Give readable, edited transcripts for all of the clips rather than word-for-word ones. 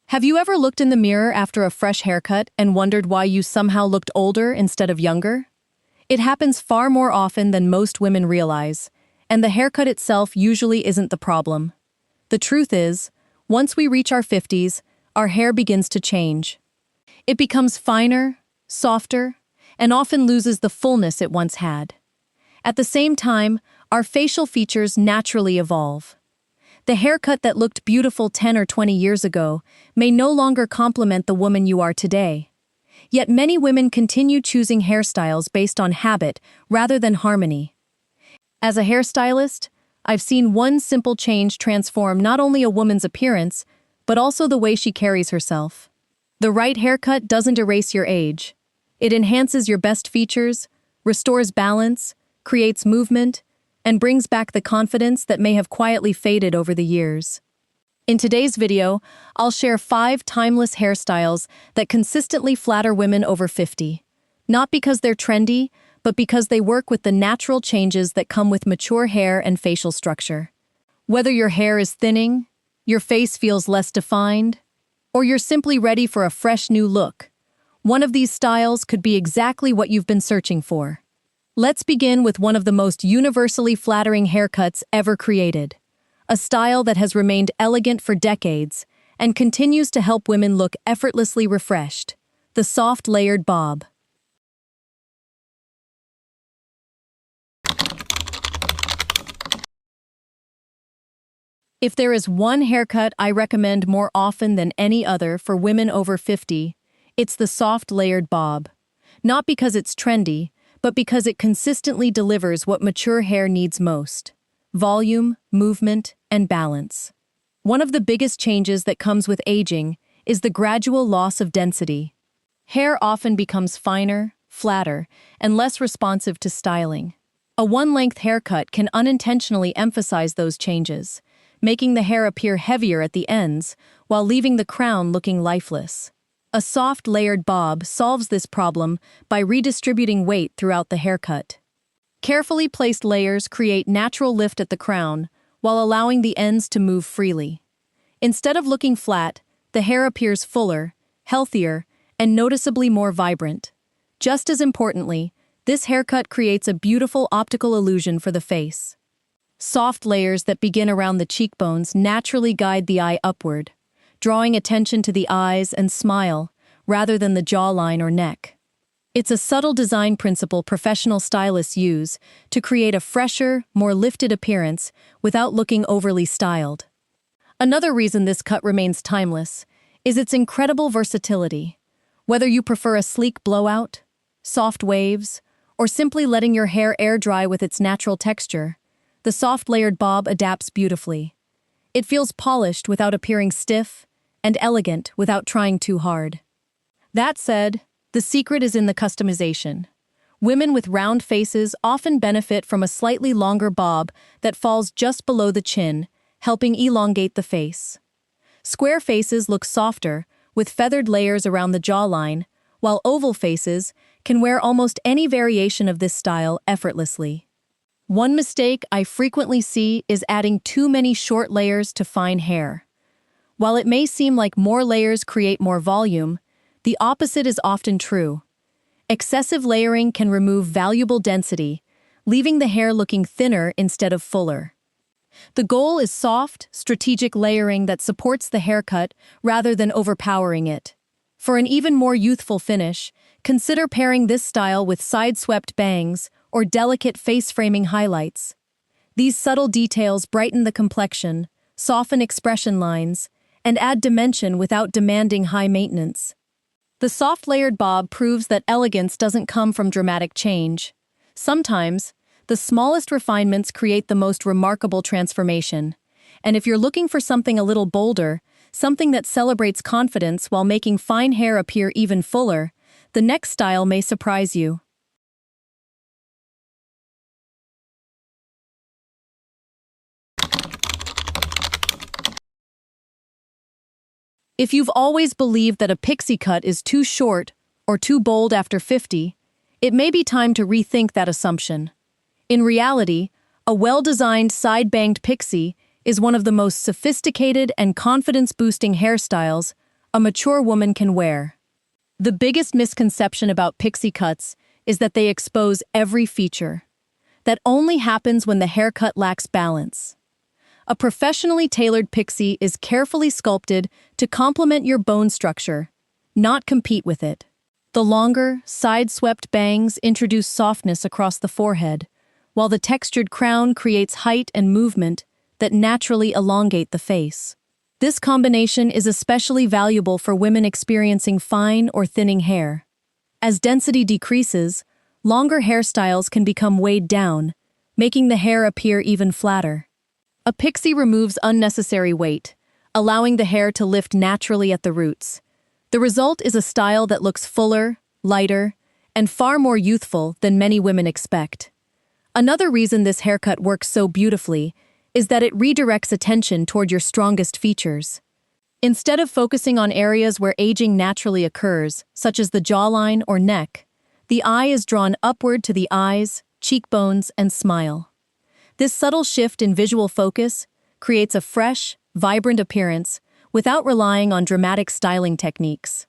Have you ever looked in the mirror after a fresh haircut and wondered why you somehow looked older instead of younger? It happens far more often than most women realize, and the haircut itself usually isn't the problem. The truth is, once we reach our 50s, our hair begins to change. It becomes finer, softer, and often loses the fullness it once had. At the same time, our facial features naturally evolve. The haircut that looked beautiful 10 or 20 years ago may no longer complement the woman you are today. Yet many women continue choosing hairstyles based on habit rather than harmony. As a hairstylist, I've seen one simple change transform not only a woman's appearance, but also the way she carries herself. The right haircut doesn't erase your age. It enhances your best features, restores balance, creates movement, and brings back the confidence that may have quietly faded over the years. In today's video, I'll share 5 timeless hairstyles that consistently flatter women over 50. Not because they're trendy, but because they work with the natural changes that come with mature hair and facial structure. Whether your hair is thinning, your face feels less defined, or you're simply ready for a fresh new look, one of these styles could be exactly what you've been searching for. Let's begin with one of the most universally flattering haircuts ever created. A style that has remained elegant for decades and continues to help women look effortlessly refreshed. The soft layered bob. If there is one haircut I recommend more often than any other for women over 50, it's the soft layered bob. Not because it's trendy, but because it consistently delivers what mature hair needs most: volume, movement, and balance. One of the biggest changes that comes with aging is the gradual loss of density. Hair often becomes finer, flatter, and less responsive to styling. A one-length haircut can unintentionally emphasize those changes, making the hair appear heavier at the ends while leaving the crown looking lifeless. A soft layered bob solves this problem by redistributing weight throughout the haircut. Carefully placed layers create natural lift at the crown while allowing the ends to move freely. Instead of looking flat, the hair appears fuller, healthier, and noticeably more vibrant. Just as importantly, this haircut creates a beautiful optical illusion for the face. Soft layers that begin around the cheekbones naturally guide the eye upward, drawing attention to the eyes and smile, rather than the jawline or neck. It's a subtle design principle professional stylists use to create a fresher, more lifted appearance without looking overly styled. Another reason this cut remains timeless is its incredible versatility. Whether you prefer a sleek blowout, soft waves, or simply letting your hair air dry with its natural texture, the soft layered bob adapts beautifully. It feels polished without appearing stiff, and elegant without trying too hard. That said, the secret is in the customization. Women with round faces often benefit from a slightly longer bob that falls just below the chin, helping elongate the face. Square faces look softer, with feathered layers around the jawline, while oval faces can wear almost any variation of this style effortlessly. One mistake I frequently see is adding too many short layers to fine hair. While it may seem like more layers create more volume, the opposite is often true. Excessive layering can remove valuable density, leaving the hair looking thinner instead of fuller. The goal is soft, strategic layering that supports the haircut rather than overpowering it. For an even more youthful finish, consider pairing this style with side-swept bangs or delicate face-framing highlights. These subtle details brighten the complexion, soften expression lines, and add dimension without demanding high maintenance. The soft layered bob proves that elegance doesn't come from dramatic change. Sometimes, the smallest refinements create the most remarkable transformation. And if you're looking for something a little bolder, something that celebrates confidence while making fine hair appear even fuller, the next style may surprise you. If you've always believed that a pixie cut is too short or too bold after 50, it may be time to rethink that assumption. In reality, a well-designed side-banged pixie is one of the most sophisticated and confidence-boosting hairstyles a mature woman can wear. The biggest misconception about pixie cuts is that they expose every feature. That only happens when the haircut lacks balance. A professionally tailored pixie is carefully sculpted to complement your bone structure, not compete with it. The longer, side-swept bangs introduce softness across the forehead, while the textured crown creates height and movement that naturally elongate the face. This combination is especially valuable for women experiencing fine or thinning hair. As density decreases, longer hairstyles can become weighed down, making the hair appear even flatter. A pixie removes unnecessary weight, allowing the hair to lift naturally at the roots. The result is a style that looks fuller, lighter, and far more youthful than many women expect. Another reason this haircut works so beautifully is that it redirects attention toward your strongest features. Instead of focusing on areas where aging naturally occurs, such as the jawline or neck, the eye is drawn upward to the eyes, cheekbones, and smile. This subtle shift in visual focus creates a fresh, vibrant appearance without relying on dramatic styling techniques.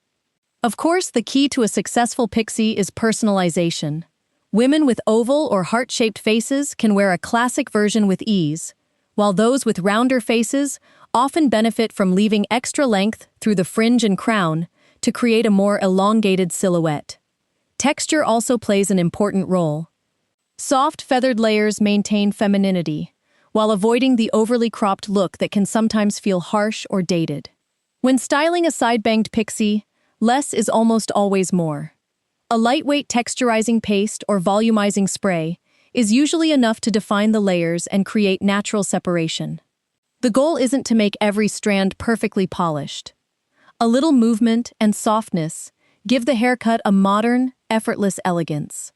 Of course, the key to a successful pixie is personalization. Women with oval or heart-shaped faces can wear a classic version with ease, while those with rounder faces often benefit from leaving extra length through the fringe and crown to create a more elongated silhouette. Texture also plays an important role. Soft, feathered layers maintain femininity, while avoiding the overly cropped look that can sometimes feel harsh or dated. When styling a side-banged pixie, less is almost always more. A lightweight texturizing paste or volumizing spray is usually enough to define the layers and create natural separation. The goal isn't to make every strand perfectly polished. A little movement and softness give the haircut a modern, effortless elegance.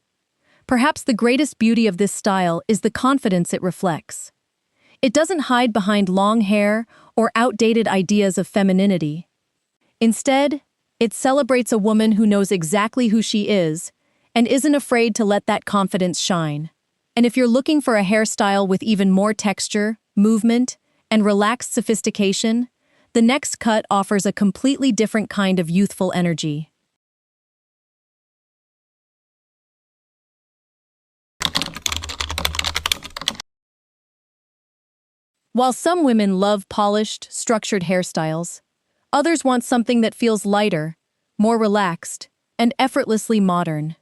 Perhaps the greatest beauty of this style is the confidence it reflects. It doesn't hide behind long hair or outdated ideas of femininity. Instead, it celebrates a woman who knows exactly who she is and isn't afraid to let that confidence shine. And if you're looking for a hairstyle with even more texture, movement, and relaxed sophistication, the next cut offers a completely different kind of youthful energy. While some women love polished, structured hairstyles, others want something that feels lighter, more relaxed, and effortlessly modern.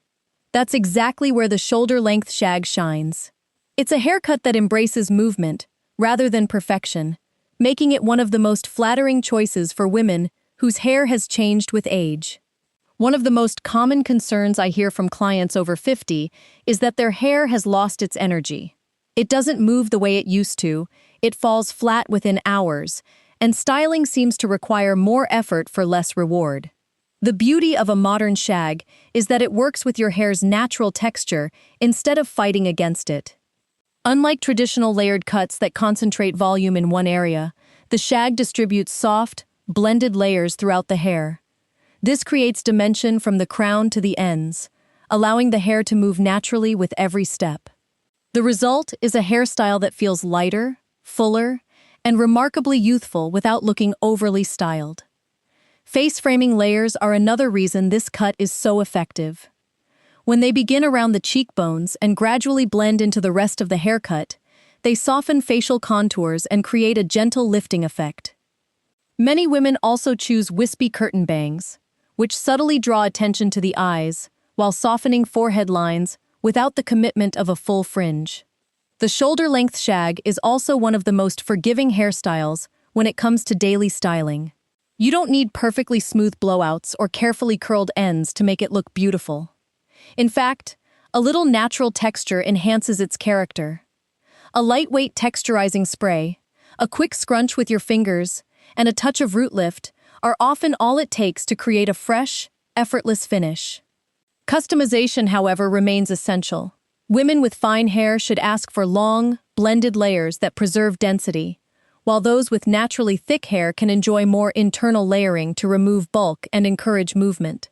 That's exactly where the shoulder-length shag shines. It's a haircut that embraces movement, rather than perfection, making it one of the most flattering choices for women whose hair has changed with age. One of the most common concerns I hear from clients over 50 is that their hair has lost its energy. It doesn't move the way it used to, it falls flat within hours, and styling seems to require more effort for less reward. The beauty of a modern shag is that it works with your hair's natural texture instead of fighting against it. Unlike traditional layered cuts that concentrate volume in one area, the shag distributes soft, blended layers throughout the hair. This creates dimension from the crown to the ends, allowing the hair to move naturally with every step. The result is a hairstyle that feels lighter, fuller, and remarkably youthful without looking overly styled. Face-framing layers are another reason this cut is so effective. When they begin around the cheekbones and gradually blend into the rest of the haircut, they soften facial contours and create a gentle lifting effect. Many women also choose wispy curtain bangs, which subtly draw attention to the eyes while softening forehead lines without the commitment of a full fringe. The shoulder-length shag is also one of the most forgiving hairstyles when it comes to daily styling. You don't need perfectly smooth blowouts or carefully curled ends to make it look beautiful. In fact, a little natural texture enhances its character. A lightweight texturizing spray, a quick scrunch with your fingers, and a touch of root lift are often all it takes to create a fresh, effortless finish. Customization, however, remains essential. Women with fine hair should ask for long, blended layers that preserve density, while those with naturally thick hair can enjoy more internal layering to remove bulk and encourage movement.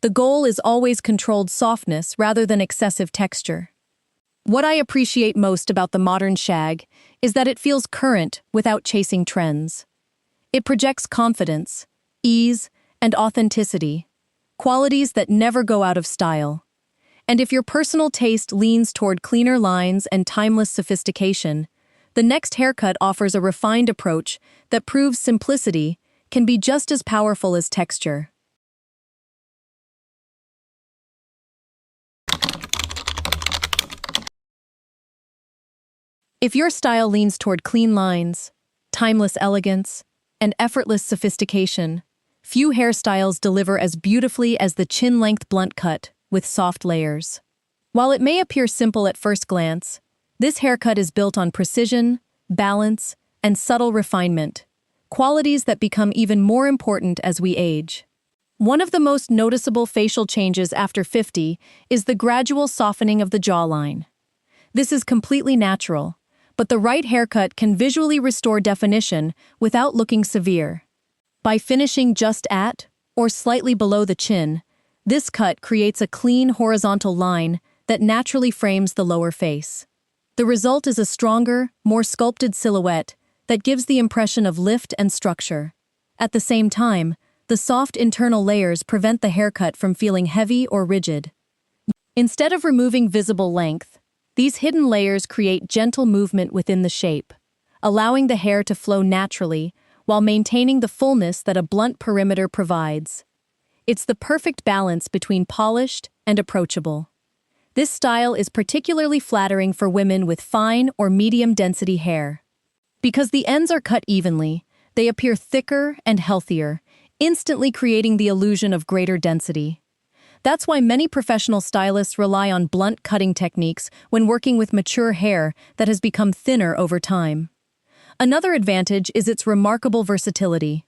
The goal is always controlled softness rather than excessive texture. What I appreciate most about the modern shag is that it feels current without chasing trends. It projects confidence, ease, and authenticity, qualities that never go out of style. And if your personal taste leans toward cleaner lines and timeless sophistication, the next haircut offers a refined approach that proves simplicity can be just as powerful as texture. If your style leans toward clean lines, timeless elegance, and effortless sophistication, few hairstyles deliver as beautifully as the chin-length blunt cut with soft layers. While it may appear simple at first glance, this haircut is built on precision, balance, and subtle refinement, qualities that become even more important as we age. One of the most noticeable facial changes after 50 is the gradual softening of the jawline. This is completely natural, but the right haircut can visually restore definition without looking severe. By finishing just at, or slightly below the chin, this cut creates a clean horizontal line that naturally frames the lower face. The result is a stronger, more sculpted silhouette that gives the impression of lift and structure. At the same time, the soft internal layers prevent the haircut from feeling heavy or rigid. Instead of removing visible length, these hidden layers create gentle movement within the shape, allowing the hair to flow naturally while maintaining the fullness that a blunt perimeter provides. It's the perfect balance between polished and approachable. This style is particularly flattering for women with fine or medium-density hair. Because the ends are cut evenly, they appear thicker and healthier, instantly creating the illusion of greater density. That's why many professional stylists rely on blunt cutting techniques when working with mature hair that has become thinner over time. Another advantage is its remarkable versatility.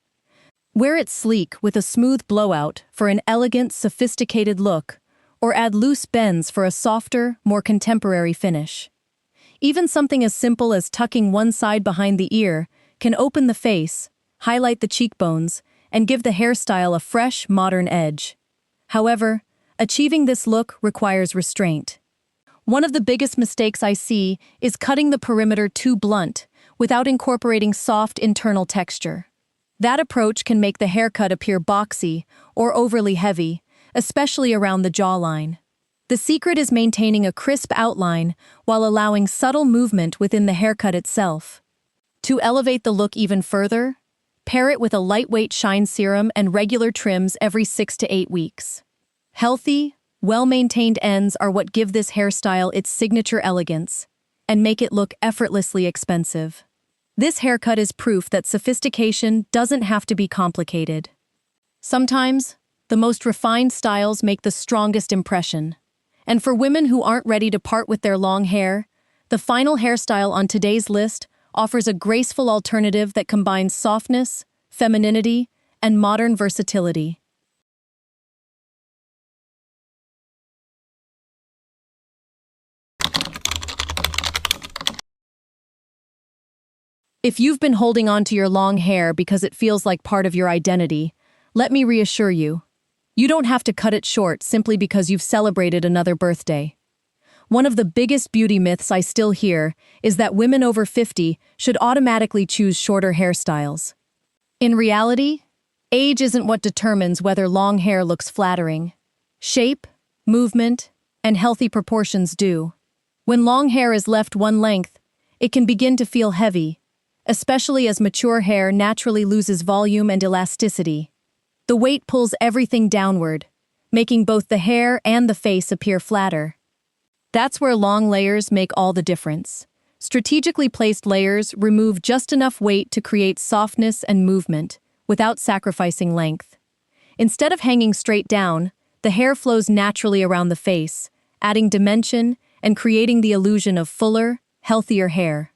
Wear it sleek with a smooth blowout for an elegant, sophisticated look, or add loose bends for a softer, more contemporary finish. Even something as simple as tucking one side behind the ear can open the face, highlight the cheekbones, and give the hairstyle a fresh, modern edge. However, achieving this look requires restraint. One of the biggest mistakes I see is cutting the perimeter too blunt without incorporating soft internal texture. That approach can make the haircut appear boxy or overly heavy, especially around the jawline. The secret is maintaining a crisp outline while allowing subtle movement within the haircut itself. To elevate the look even further, pair it with a lightweight shine serum and regular trims every 6 to 8 weeks. Healthy, well-maintained ends are what give this hairstyle its signature elegance and make it look effortlessly expensive. This haircut is proof that sophistication doesn't have to be complicated. Sometimes, the most refined styles make the strongest impression. And for women who aren't ready to part with their long hair, the final hairstyle on today's list offers a graceful alternative that combines softness, femininity, and modern versatility. If you've been holding on to your long hair because it feels like part of your identity, let me reassure you. You don't have to cut it short simply because you've celebrated another birthday. One of the biggest beauty myths I still hear is that women over 50 should automatically choose shorter hairstyles. In reality, age isn't what determines whether long hair looks flattering. Shape, movement, and healthy proportions do. When long hair is left one length, it can begin to feel heavy, especially as mature hair naturally loses volume and elasticity. The weight pulls everything downward, making both the hair and the face appear flatter. That's where long layers make all the difference. Strategically placed layers remove just enough weight to create softness and movement, without sacrificing length. Instead of hanging straight down, the hair flows naturally around the face, adding dimension and creating the illusion of fuller, healthier hair.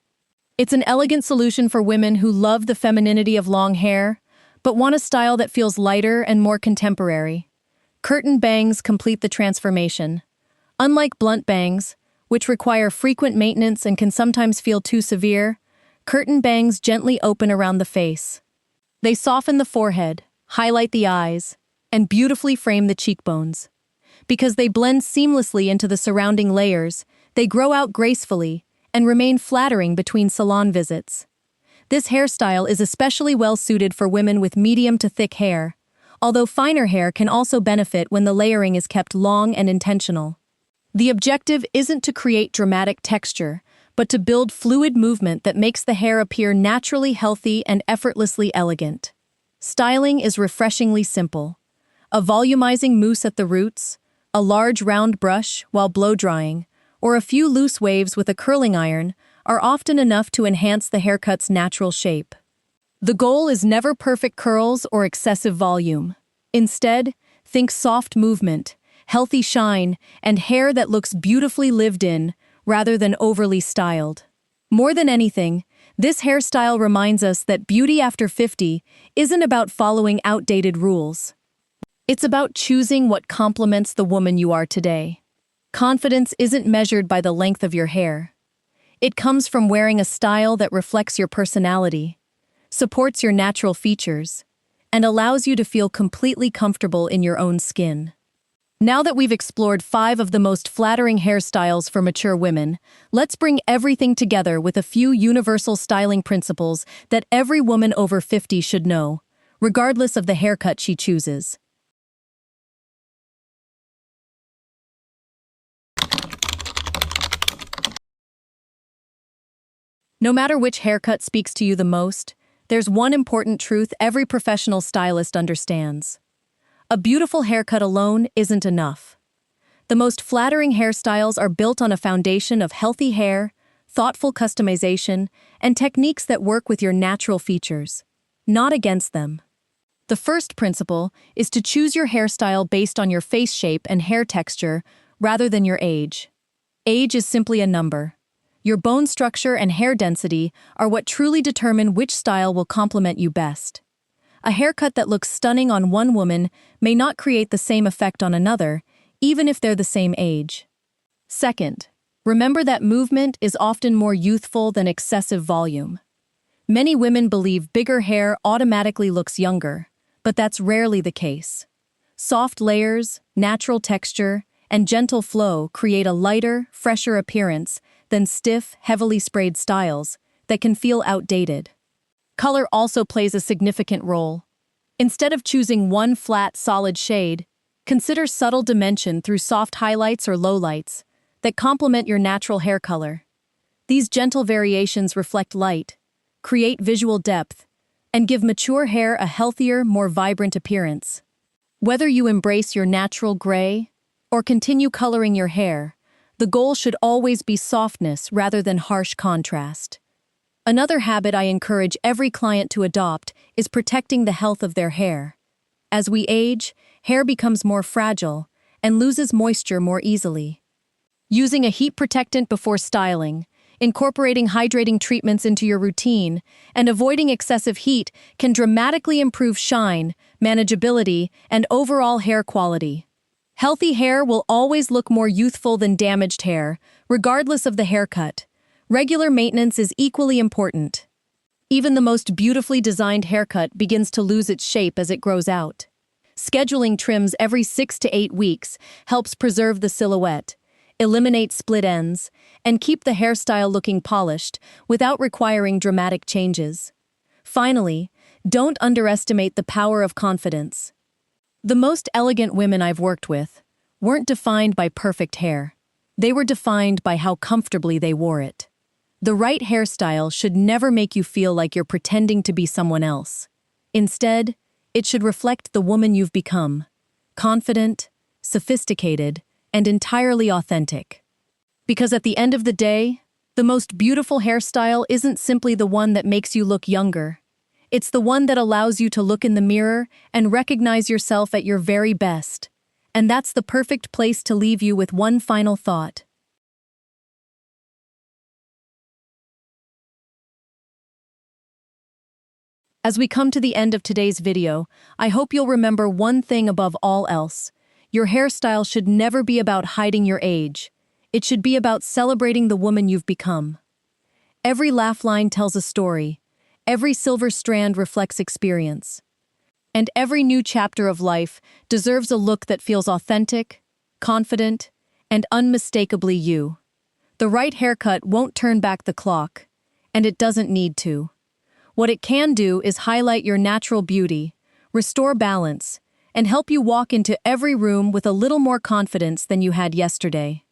It's an elegant solution for women who love the femininity of long hair, but want a style that feels lighter and more contemporary. Curtain bangs complete the transformation. Unlike blunt bangs, which require frequent maintenance and can sometimes feel too severe, curtain bangs gently open around the face. They soften the forehead, highlight the eyes, and beautifully frame the cheekbones. Because they blend seamlessly into the surrounding layers, they grow out gracefully and remain flattering between salon visits. This hairstyle is especially well suited for women with medium to thick hair, although finer hair can also benefit when the layering is kept long and intentional. The objective isn't to create dramatic texture, but to build fluid movement that makes the hair appear naturally healthy and effortlessly elegant. Styling is refreshingly simple. A volumizing mousse at the roots, a large round brush while blow-drying, or a few loose waves with a curling iron are often enough to enhance the haircut's natural shape. The goal is never perfect curls or excessive volume. Instead, think soft movement, healthy shine, and hair that looks beautifully lived in, rather than overly styled. More than anything, this hairstyle reminds us that beauty after 50 isn't about following outdated rules. It's about choosing what complements the woman you are today. Confidence isn't measured by the length of your hair. It comes from wearing a style that reflects your personality, supports your natural features, and allows you to feel completely comfortable in your own skin. Now that we've explored 5 of the most flattering hairstyles for mature women, let's bring everything together with a few universal styling principles that every woman over 50 should know, regardless of the haircut she chooses. No matter which haircut speaks to you the most, there's one important truth every professional stylist understands. A beautiful haircut alone isn't enough. The most flattering hairstyles are built on a foundation of healthy hair, thoughtful customization, and techniques that work with your natural features, not against them. The first principle is to choose your hairstyle based on your face shape and hair texture rather than your age. Age is simply a number. Your bone structure and hair density are what truly determine which style will complement you best. A haircut that looks stunning on one woman may not create the same effect on another, even if they're the same age. Second, remember that movement is often more youthful than excessive volume. Many women believe bigger hair automatically looks younger, but that's rarely the case. Soft layers, natural texture, and gentle flow create a lighter, fresher appearance than stiff, heavily sprayed styles that can feel outdated. Color also plays a significant role. Instead of choosing one flat, solid shade, consider subtle dimension through soft highlights or lowlights that complement your natural hair color. These gentle variations reflect light, create visual depth, and give mature hair a healthier, more vibrant appearance. Whether you embrace your natural gray or continue coloring your hair, the goal should always be softness rather than harsh contrast. Another habit I encourage every client to adopt is protecting the health of their hair. As we age, hair becomes more fragile and loses moisture more easily. Using a heat protectant before styling, incorporating hydrating treatments into your routine, and avoiding excessive heat can dramatically improve shine, manageability, and overall hair quality. Healthy hair will always look more youthful than damaged hair, regardless of the haircut. Regular maintenance is equally important. Even the most beautifully designed haircut begins to lose its shape as it grows out. Scheduling trims every 6 to 8 weeks helps preserve the silhouette, eliminate split ends, and keep the hairstyle looking polished without requiring dramatic changes. Finally, don't underestimate the power of confidence. The most elegant women I've worked with weren't defined by perfect hair. They were defined by how comfortably they wore it. The right hairstyle should never make you feel like you're pretending to be someone else. Instead, it should reflect the woman you've become, confident, sophisticated, and entirely authentic. Because at the end of the day, the most beautiful hairstyle isn't simply the one that makes you look younger. It's the one that allows you to look in the mirror and recognize yourself at your very best. And that's the perfect place to leave you with one final thought. As we come to the end of today's video, I hope you'll remember one thing above all else. Your hairstyle should never be about hiding your age. It should be about celebrating the woman you've become. Every laugh line tells a story. Every silver strand reflects experience. And every new chapter of life deserves a look that feels authentic, confident, and unmistakably you. The right haircut won't turn back the clock, and it doesn't need to. What it can do is highlight your natural beauty, restore balance, and help you walk into every room with a little more confidence than you had yesterday.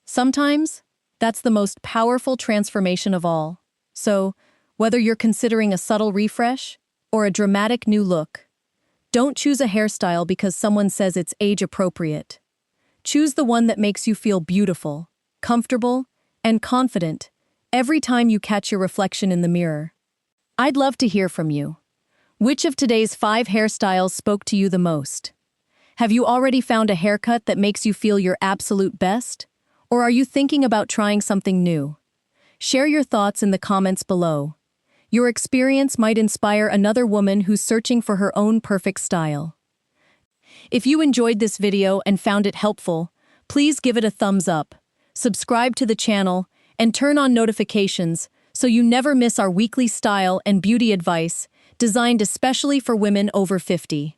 Sometimes, that's the most powerful transformation of all. So, whether you're considering a subtle refresh or a dramatic new look, don't choose a hairstyle because someone says it's age-appropriate. Choose the one that makes you feel beautiful, comfortable, and confident every time you catch your reflection in the mirror. I'd love to hear from you. Which of today's 5 hairstyles spoke to you the most? Have you already found a haircut that makes you feel your absolute best? Or are you thinking about trying something new? Share your thoughts in the comments below. Your experience might inspire another woman who's searching for her own perfect style. If you enjoyed this video and found it helpful, please give it a thumbs up, subscribe to the channel, and turn on notifications so you never miss our weekly style and beauty advice designed especially for women over 50.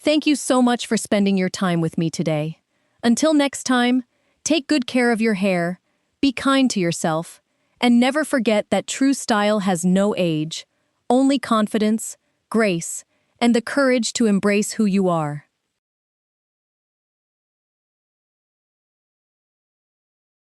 Thank you so much for spending your time with me today. Until next time, take good care of your hair, be kind to yourself, and never forget that true style has no age, only confidence, grace, and the courage to embrace who you are.